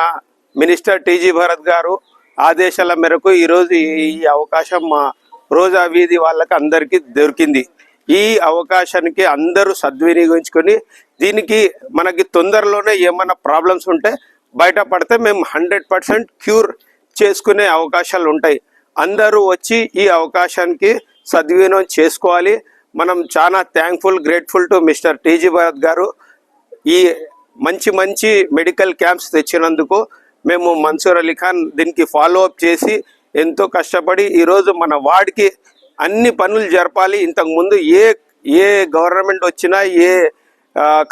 మినిస్టర్ టీజీ భరత్ గారు ఆదేశాల మేరకు ఈరోజు ఈ అవకాశం మా రోజా వీధి వాళ్ళకి అందరికీ దొరికింది. ఈ అవకాశానికి అందరూ సద్వినియోగించుకొని దీనికి మనకి తొందరలోనే ఏమైనా ప్రాబ్లమ్స్ ఉంటే బయటపడితే మేము 100% క్యూర్ చేసుకునే అవకాశాలు ఉంటాయి. అందరూ వచ్చి ఈ అవకాశానికి సద్వినియోగం చేసుకోవాలి. మనం చాలా grateful to mister TG Bharat గారు ఈ మంచి మెడికల్ క్యాంప్స్ తెచ్చినందుకు. మేము మన్సూర్ అలీ ఖాన్ దీనికి ఫాలో అప్ చేసి ఎంతో కష్టపడి ఈరోజు మన వార్డ్కి అన్ని పనులు జరపాలి. ఇంతకుముందు ఏ గవర్నమెంట్ వచ్చినా, ఏ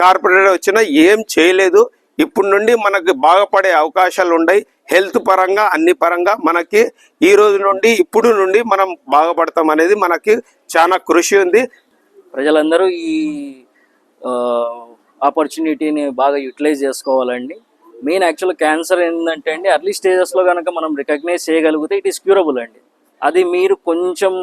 కార్పొరేటర్ వచ్చినా ఏం చేయలేదు. ఇప్పటి నుండి మనకి బాగుపడే అవకాశాలు ఉన్నాయి. హెల్త్ పరంగా, అన్ని పరంగా మనకి ఈ రోజు నుండి, ఇప్పుడు నుండి మనం బాగుపడతాం అనేది మనకి చాలా కృషి ఉంది. ప్రజలందరూ ఈ ఆపర్చునిటీని బాగా యూటిలైజ్ చేసుకోవాలండి. మెయిన్ యాక్చువల్ క్యాన్సర్ ఏంటంటే అండి, అర్లీ స్టేజెస్లో కనుక మనం రికగ్నైజ్ చేయగలిగితే ఇట్ ఈస్ క్యూరబుల్ అండి. అది మీరు కొంచెం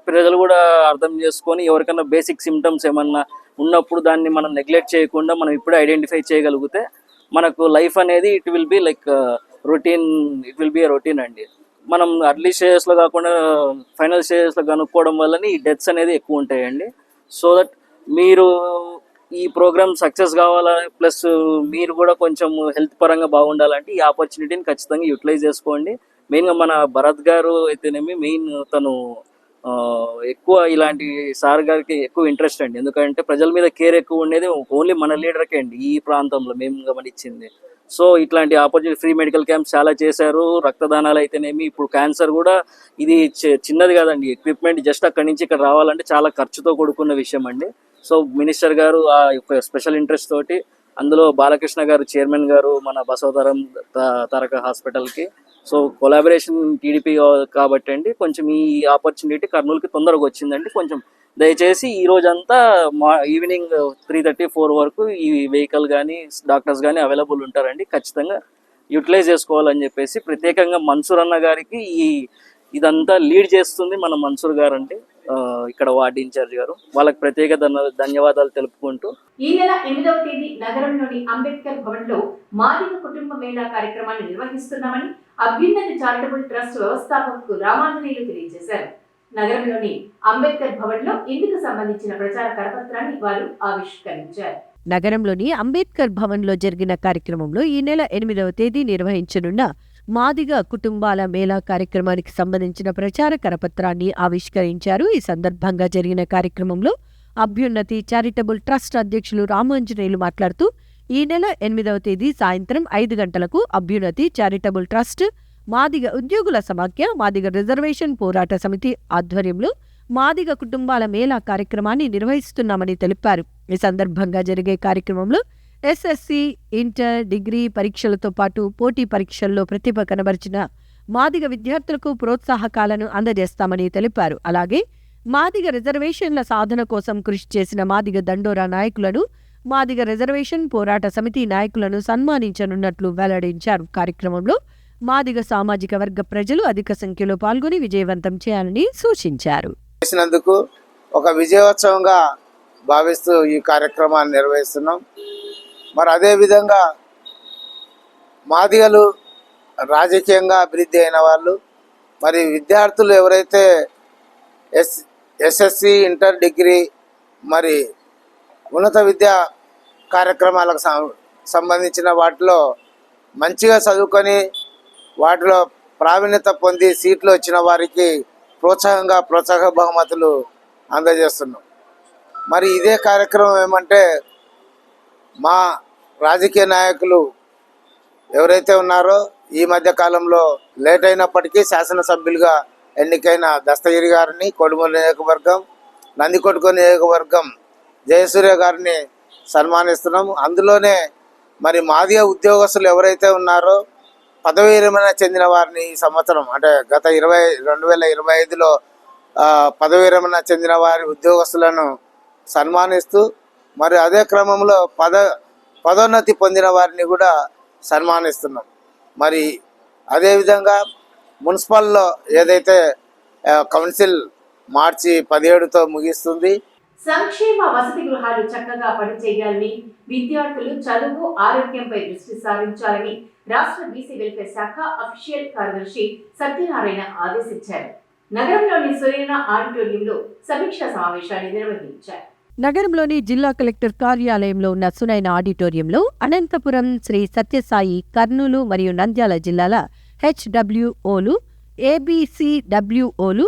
ప్రజలు కూడా అర్థం చేసుకొని ఎవరికైనా బేసిక్ సిమ్టమ్స్ ఏమన్నా ఉన్నప్పుడు దాన్ని మనం నెగ్లెక్ట్ చేయకుండా మనం ఇప్పుడే ఐడెంటిఫై చేయగలిగితే మనకు లైఫ్ అనేది it will be like routine అండి. మనం అర్లీ స్టేజెస్లో కాకుండా ఫైనల్ స్టేజెస్లో కనుక్కోవడం వల్లనే ఈ డెత్స్ అనేది ఎక్కువ ఉంటాయండి. సో దట్ మీరు ఈ ప్రోగ్రామ్ సక్సెస్ కావాలా, ప్లస్ మీరు కూడా కొంచెం హెల్త్ పరంగా బాగుండాలంటే ఈ ఆపర్చునిటీని ఖచ్చితంగా యూటిలైజ్ చేసుకోండి. మెయిన్గా మన భరత్ గారు అయితేనేమి మెయిన్ తను ఎక్కువ ఇలాంటి సార్ గారికి ఎక్కువ ఇంట్రెస్ట్ అండి. ఎందుకంటే ప్రజల మీద కేర్ ఎక్కువ ఉండేది ఓన్లీ మన లీడర్కే అండి ఈ ప్రాంతంలో మేము గమనించింది. సో ఇట్లాంటి ఆపర్చునిటీ ఫ్రీ మెడికల్ క్యాంప్స్ చాలా చేశారు. రక్తదానాలు అయితేనేమి, ఇప్పుడు క్యాన్సర్ కూడా ఇది చిన్నది కాదండి. ఎక్విప్మెంట్ జస్ట్ అక్కడి నుంచి ఇక్కడ రావాలంటే చాలా ఖర్చుతో కూడుకున్న విషయం అండి. సో మినిస్టర్ గారు ఆ యొక్క స్పెషల్ ఇంట్రెస్ట్ తోటి, అందులో బాలకృష్ణ గారు చైర్మన్ గారు మన బసవతారం తారక హాస్పిటల్కి, సో కొలాబరేషన్ టీడీపీ కాబట్టి అండి కొంచెం ఈ ఆపర్చునిటీ కర్నూలుకి తొందరగా వచ్చిందండి. కొంచెం దయచేసి ఈ రోజంతా ఈవినింగ్ 3:30-4 వరకు ఈ వెహికల్ కానీ డాక్టర్స్ కానీ అవైలబుల్ ఉంటారండి. ఖచ్చితంగా యూటిలైజ్ చేసుకోవాలని చెప్పేసి ప్రత్యేకంగా మన్సూర్ అన్న గారికి ఇదంతా లీడ్ చేస్తుంది మన మన్సూర్ గారు అండి, ఇక్కడ వార్డు ఇన్ఛార్జ్ గారు. వాళ్ళకి ప్రత్యేక ధన్యవాదాలు తెలుపుకుంటూ ఈ నెల 8వ తేదీ నగరంలోని అంబేద్కర్ భవన్ లో మాదిగ కుటుంబ మేళా కార్యక్రమాన్ని నిర్వహిస్తున్నామని అభ్యున్నత చారిటబుల్ ట్రస్ట్ వ్యవస్థాపకులు రామాంజనేయులు తెలియజేశారు. నగరంలోని అంబేద్కర్ భవన్ లో ఇందుకు సంబంధించిన ప్రచార కరపత్రాన్ని వారు ఆవిష్కరించారు. నగరంలోని అంబేద్కర్ భవన్లో జరిగిన కార్యక్రమంలో ఈ నెల 8వ తేదీ నిర్వహించనున్న మాదిగ కుటుంబాల మేళా కార్యక్రమానికి సంబంధించిన ప్రచార కరపత్రాన్ని ఆవిష్కరించారు. ఈ సందర్భంగా జరిగిన కార్యక్రమంలో అభ్యున్నతి చారిటబుల్ ట్రస్ట్ అధ్యక్షులు రామాంజనేయులు మాట్లాడుతూ ఈ నెల 8వ తేదీ సాయంత్రం 5 గంటలకు అభ్యున్నతి చారిటబుల్ ట్రస్ట్, మాదిగ ఉద్యోగుల సమాఖ్య, మాదిగ రిజర్వేషన్ పోరాట సమితి ఆధ్వర్యంలో మాదిగ కుటుంబాల మేళా కార్యక్రమాన్ని నిర్వహిస్తున్నామని తెలిపారు. ఈ సందర్భంగా జరిగే కార్యక్రమంలో ఎస్ఎస్సి, ఇంటర్, డిగ్రీ పరీక్షలతో పాటు పోటీ పరీక్షల్లో ప్రతిభ కనబరిచిన మాదిగ విద్యార్థులకు ప్రోత్సాహకాలను అందజేస్తామని తెలిపారు. అలాగే మాదిగ రిజర్వేషన్ల సాధన కోసం కృషి చేసిన మాదిగ దండోరా నాయకులను, మాదిగ రిజర్వేషన్ పోరాట సమితి నాయకులను సన్మానించనున్నట్లు వెల్లడించారు. కార్యక్రమంలో మాదిగ సామాజిక వర్గ ప్రజలు అధిక సంఖ్యలో పాల్గొని విజయవంతం చేయాలని సూచించారు. చేసినందుకు ఒక విజయోత్సవంగా భావిస్తూ ఈ కార్యక్రమాన్ని నిర్వహిస్తున్నాం. మరి అదేవిధంగా మాదిగలు రాజకీయంగా అభివృద్ధి అయిన వాళ్ళు, మరి విద్యార్థులు ఎవరైతే ఎస్ఎస్సి, ఇంటర్, డిగ్రీ మరి ఉన్నత విద్యా కార్యక్రమాలకు సంబంధించిన వాటిలో మంచిగా చదువుకొని వాటిలో ప్రావీణ్యత పొంది సీట్లు వచ్చిన వారికి ప్రోత్సాహ బహుమతులు అందజేస్తున్నాం. మరి ఇదే కార్యక్రమం ఏమంటే మా రాజకీయ నాయకులు ఎవరైతే ఉన్నారో ఈ మధ్య కాలంలో లేట్ అయినప్పటికీ శాసనసభ్యులుగా ఎన్నికైన దస్తగిరి గారిని కొడుమూరు నియోజకవర్గం, నందికొట్కో నియోజకవర్గం జయసూర్య గారిని సన్మానిస్తున్నాము. అందులోనే మరి మాదిగ ఉద్యోగస్తులు ఎవరైతే ఉన్నారో పదవీ విరమణ చెందిన వారిని ఈ సంవత్సరం అంటే గత 2025లో పదవీ విరమణ చెందిన వారి ఉద్యోగస్తులను సన్మానిస్తూ మరి అదే క్రమంలో పదోన్నతి పొందిన వారిని కూడా సన్మానిస్తున్నాం. మరి అదేవిధంగా మున్సిపల్లో ఏదైతే కౌన్సిల్ మార్చి 17తో ముగిస్తుంది. సంక్షేమ వసతి గృహాలు చక్కగా పనిచేయాలని, విద్యార్థులు చదువు ఆరోగ్యంపై దృష్టి సారించాలని రాష్ట్ర బీసీ వెల్ఫేర్ శాఖ అఫీషియల్ కార్యదర్శి సత్యనారాయణ ఆదేశించారు. నగరంలోని సురేనా ఆడిటోరియంలో సమీక్షా సమావేశాన్ని నిర్వహించారు. నగరంలోని జిల్లా కలెక్టర్ కార్యాలయంలో ఉన్న సునైన ఆడిటోరియంలో అనంతపురం శ్రీ సత్యసాయి, కర్నూలు మరియు నంద్యాల జిల్లాల హెచ్డబ్ల్యూఓలు, ఏబీసీడబ్ల్యూఓలు,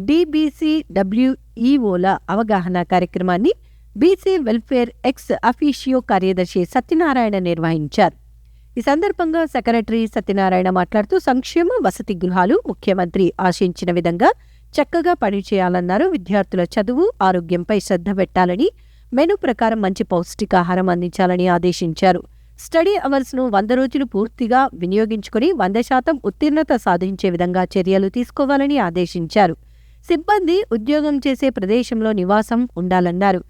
డీబీసీడబ్ల్యూఈఓల అవగాహన కార్యక్రమాన్ని బీసీ వెల్ఫేర్ ఎక్స్ అఫీషియో కార్యదర్శి సత్యనారాయణ నిర్వహించారు. ఈ సందర్భంగా సెక్రటరీ సత్యనారాయణ మాట్లాడుతూ సంక్షేమ వసతి గృహాలు ముఖ్యమంత్రి ఆశించిన విధంగా చక్కగా పనిచేయాలన్నారు. విద్యార్థుల చదువు ఆరోగ్యంపై శ్రద్ధ పెట్టాలని, మెను ప్రకారం మంచి పౌష్టికాహారం అందించాలని ఆదేశించారు. స్టడీ అవర్స్ను 100 రోజులు పూర్తిగా వినియోగించుకుని 100% ఉత్తీర్ణత సాధించే విధంగా చర్యలు తీసుకోవాలని ఆదేశించారు. సిబ్బంది ఉద్యోగం చేసే ప్రదేశంలో నివాసం ఉండాలన్నారు.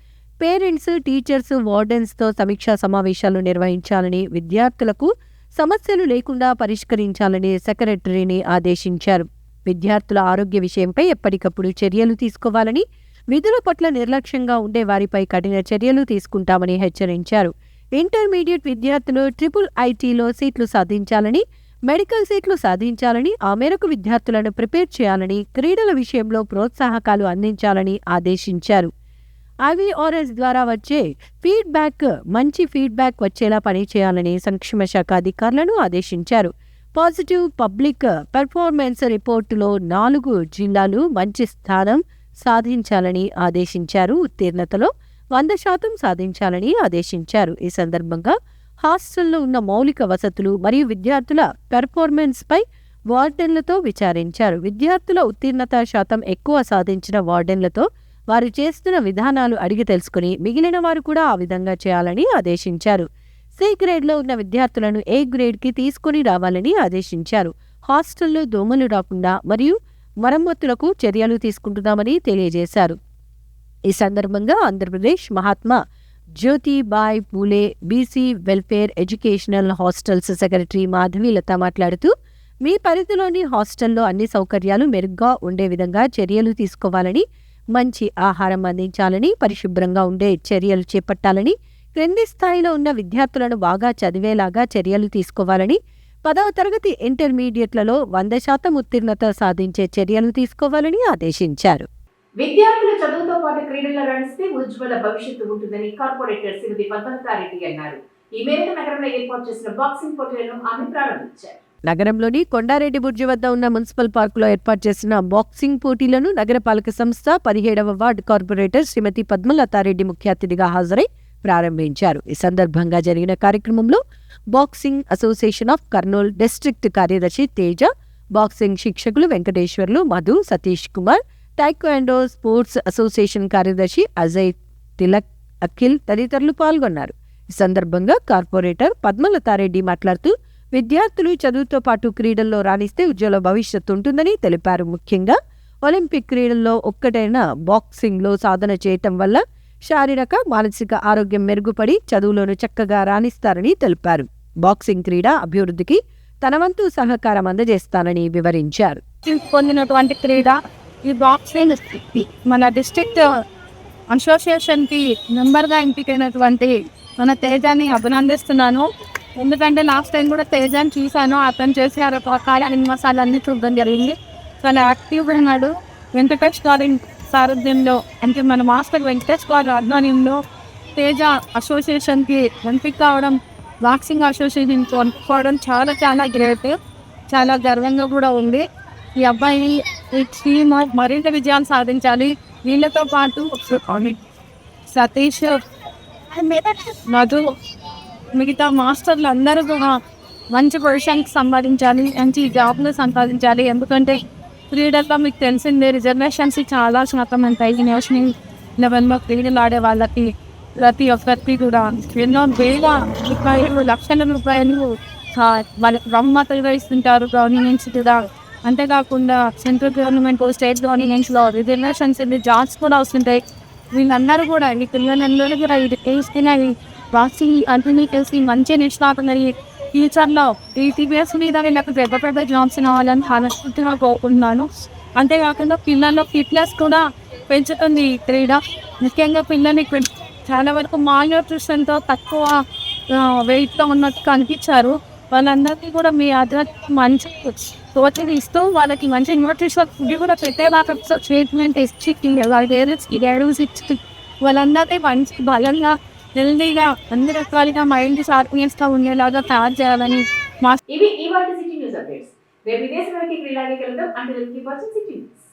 పేరెంట్స్, టీచర్స్, వార్డెన్స్తో సమీక్షా సమావేశాలు నిర్వహించాలని, విద్యార్థులకు సమస్యలు లేకుండా పరిష్కరించాలని సెక్రటరీని ఆదేశించారు. విద్యార్థుల ఆరోగ్య విషయంపై ఎప్పటికప్పుడు చర్యలు తీసుకోవాలని, విధుల పట్ల నిర్లక్ష్యంగా ఉండే వారిపై కఠిన చర్యలు తీసుకుంటామని హెచ్చరించారు. ఇంటర్మీడియట్ విద్యార్థులు IIITలో సీట్లు సాధించాలని, మెడికల్ సీట్లు సాధించాలని, ఆ మేరకు విద్యార్థులను ప్రిపేర్ చేయాలని, క్రీడల విషయంలో ప్రోత్సాహకాలు అందించాలని ఆదేశించారు. IVRS ద్వారా వచ్చే మంచి ఫీడ్బ్యాక్ వచ్చేలా పనిచేయాలని సంక్షేమ శాఖ అధికారులను ఆదేశించారు. పాజిటివ్ పబ్లిక్ పెర్ఫార్మెన్స్ రిపోర్టులో 4 జిల్లాలు మంచి స్థానం సాధించాలని ఆదేశించారు. ఉత్తీర్ణతలో 100% సాధించాలని ఆదేశించారు. ఈ సందర్భంగా హాస్టల్లో ఉన్న మౌలిక వసతులు మరియు విద్యార్థుల పెర్ఫార్మెన్స్పై వార్డెన్లతో విచారించారు. విద్యార్థుల ఉత్తీర్ణత శాతం ఎక్కువ సాధించిన వార్డెన్లతో వారు చేస్తున్న విధానాలు అడిగి తెలుసుకుని మిగిలిన వారు కూడా ఆ విధంగా చేయాలని ఆదేశించారు. C గ్రేడ్లో ఉన్న విద్యార్థులను A గ్రేడ్కి తీసుకుని రావాలని ఆదేశించారు. హాస్టల్లో దోమలు రాకుండా మరియు మరమ్మతులకు చర్యలు తీసుకుంటున్నామని తెలియజేశారు. ఈ సందర్భంగా Andhra Pradesh Mahatma Jyotibai Phule BC welfare educational hostels secretary Madhavilatha మాట్లాడుతూ, మీ పరిధిలోని హాస్టల్లో అన్ని సౌకర్యాలు మెరుగ్గా ఉండే విధంగా చర్యలు తీసుకోవాలని, మంచి ఆహారం అందించాలని, పరిశుభ్రంగా ఉండే చర్యలు చేపట్టాలని, క్రింది స్థాయిలో ఉన్న విద్యార్థులను బాగా చదివేలాగా చర్యలు తీసుకోవాలని, 10వ తరగతి ఇంటర్మీడియట్లలో 100% ఉత్తీర్ణత సాధించే చర్యలు తీసుకోవాలని ఆదేశించారు. విద్యార్థుల చదువుతో పాటు క్రీడల్లో రాణిస్తే ఉజ్వల భవిష్యత్తు ఉంటుందని కార్పొరేటర్ శ్రీమతి పద్మలతారెడ్డి అన్నారు. ఈ మేరకు నగరంలో ఏర్పాటు చేసిన బాక్సింగ్ పోటీలను ఆమె ప్రారంభించారు. నగరంలోని కొండారెడ్డి బుర్జి వద్ద ఉన్న మున్సిపల్ పార్కులో ఏర్పాటు చేసిన బాక్సింగ్ పోటీలను నగరపాలక సంస్థ 17వ వార్డు కార్పొరేటర్ శ్రీమతి పద్మలతారెడ్డి ముఖ్య అతిథిగా హాజరై ప్రారంభించారు. ఈ సందర్భంగా జరిగిన కార్యక్రమంలో boxing association of Kurnool district కార్యదర్శి తేజ, బాక్సింగ్ శిక్షకులు Venkateswarlu, Madhu, Satish Kumar, taekwondo sports association కార్యదర్శి అజయ్, తిలక్, అఖిల్ తదితరులు పాల్గొన్నారు. ఈ సందర్భంగా కార్పొరేటర్ పద్మలతారెడ్డి మాట్లాడుతూ విద్యార్థులు చదువుతో పాటు క్రీడల్లో రాణిస్తే ఉజ్వల భవిష్యత్తు ఉంటుందని తెలిపారు. ముఖ్యంగా ఒలింపిక్ క్రీడల్లో ఒక్కటైన బాక్సింగ్లో సాధన చేయటం వల్ల శారీరక, మానసిక ఆరోగ్యం మెరుగుపడి చదువులోనూ చక్కగా రాణిస్తారని తెలిపారు. బాక్సింగ్ క్రీడ అభివృద్ధికి తన వంతు సహకారం అందజేస్తానని వివరించారు. పొందినటువంటి క్రీడ ఈ బాక్సింగ్ మన డిస్ట్రిక్ట్ అసోసియేషన్కి మెంబర్గా ఎంపికైనటువంటి మన తేజాన్ని అభినందిస్తున్నాను. ఎందుకంటే లాస్ట్ టైం కూడా తేజాన్ని చూశాను, అతను చేసే మసాలన్నీ చూడడం జరిగింది. చాలా యాక్టివ్గా ఉన్నాడు. వెంకటేష్ గారి సారథ్యంలో అంటే మన మాస్టర్ వెంకటేష్ గారి ఆధ్వర్యంలో తేజ అసోసియేషన్కి ఎంపిక కావడం, బాక్సింగ్ అసోసియేషన్ కొనుక్కోవడం చాలా చాలా గ్రేట్, చాలా గర్వంగా కూడా ఉంది. ఈ అబ్బాయి ఈ టీమ్ మరింత విజయాలు సాధించాలి. వీళ్ళతో పాటు సతీష్, మధు, మిగతా మాస్టర్లు అందరూ కూడా మంచి పొజిషన్కి సంపాదించాలి, మంచి జాబ్లు సంపాదించాలి. ఎందుకంటే క్రీడల్లో మీకు తెలిసిందే రిజర్వేషన్స్ చాలా శాతం ఉంటాయి. నేషనల్ లెవెల్లో క్రీడలు ఆడే వాళ్ళకి ప్రతి ఒక్కరికి కూడా ఎన్నో వేల రూపాయలు, లక్షల రూపాయలు వాళ్ళకి బహుమతులుగా ఇస్తుంటారు గవర్నమెంట్స్ కూడా. అంతేకాకుండా సెంట్రల్ గవర్నమెంట్, స్టేట్ గవర్నమెంట్స్లో రిజర్వేషన్స్ జాబ్స్ కూడా వస్తుంటాయి. వీళ్ళందరూ కూడా ఈ పిల్లలందరూ కూడా ఇది వేస్తున్నాయి. బాక్సింగ్ కంటిన్యూ చేసి మంచి నిష్ణాతులని ఫ్యూచర్లో ఈ టీవీఎస్ మీద వీళ్ళకి పెద్ద పెద్ద జాబ్స్ కావాలని మనస్ఫూర్తిగా కోరుకుంటున్నాను. అంతేకాకుండా పిల్లల్లో ఫిట్నెస్ కూడా పెంచుతుంది ఈ క్రీడ. ముఖ్యంగా పిల్లలకి చాలా వరకు మాల్న్యూట్రిషన్తో తక్కువ వెయిట్లో ఉన్నట్టు కనిపించారు. వాళ్ళందరికీ కూడా మీ ఆధ్వర్యంలో మంచి కోచింగ్ ఇస్తూ వాళ్ళకి మంచి న్యూట్రిషన్ ఫుడ్ కూడా పెట్టేలాగా ట్రీట్మెంట్ ఇచ్చి వాళ్ళందరికీ మంచి బలంగా, హెల్దీగా, అన్ని రకాలుగా మైండ్ షార్ప్నెస్గా ఉండేలాగా తయారు చేయాలని ఇవి ఈ వాటి సిటీ న్యూస్ అప్డేట్స్. రేపు విదేశీ క్రీడానికి వెళ్దాం. అంటే సిటీ న్యూస్.